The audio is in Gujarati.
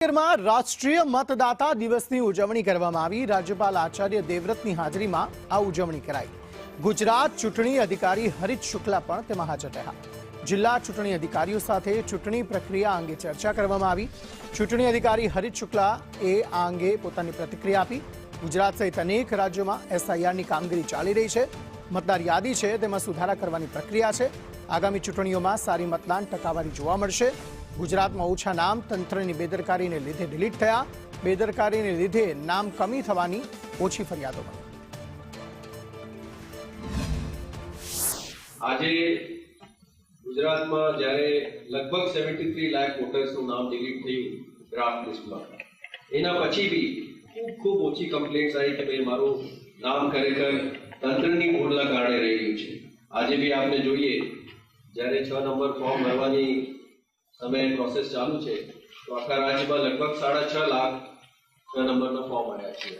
માં રાષ્ટ્રીય મતદાતા દિવસની ઉજવણી કરવામાં આવી। રાજ્યપાલ આચાર્ય દેવવ્રતની હાજરીમાં આ ઉજવણી કરાઈ। ગુજરાત ચૂંટણી અધિકારી હરીશ શુક્લા પણ તેમાં હાજર રહ્યા। જિલ્લા ચૂંટણી અધિકારીઓ સાથે ચૂંટણી પ્રક્રિયા અંગે ચર્ચા કરવામાં આવી। ચૂંટણી અધિકારી હરીશ શુક્લાએ આ અંગે પોતાની પ્રતિક્રિયા આપી। ગુજરાત સહિત અનેક રાજ્યોમાં એસઆઈઆરની કામગીરી ચાલી રહી છે। મતદાર યાદી છે તેમાં સુધારા કરવાની પ્રક્રિયા છે। આગામી ચૂંટણીઓમાં સારી મતદાન ટકાવારી જોવા મળશે। ગુજરાતમાં ઓછા નામ તંત્રની બેદરકારીને લીધે ડિલીટ થયા। બેદરકારીને લીધે નામ કમી થવાની ઓછી ફરિયાદો મળી। આજે ગુજરાતમાં જ્યારે લગભગ 73 લાખ વોટર્સનું નામ ડિલીટ થયું ડ્રાફ્ટ લિસ્ટમાં, એના પછી બી ખૂબ ઓછી કમ્પ્લેન્ટ્સ આવી કે ભાઈ મારું નામ ખરેખર તંત્રની ભૂલના કારણે રહેલું છે। આજે બી આપણે જોઈએ જ્યારે 6 નંબર ફોર્મ ભરવાની समय प्रोसेस चालू है तो आखा राज्य में लगभग 6.5 लाख नंबर फॉर्म आया है।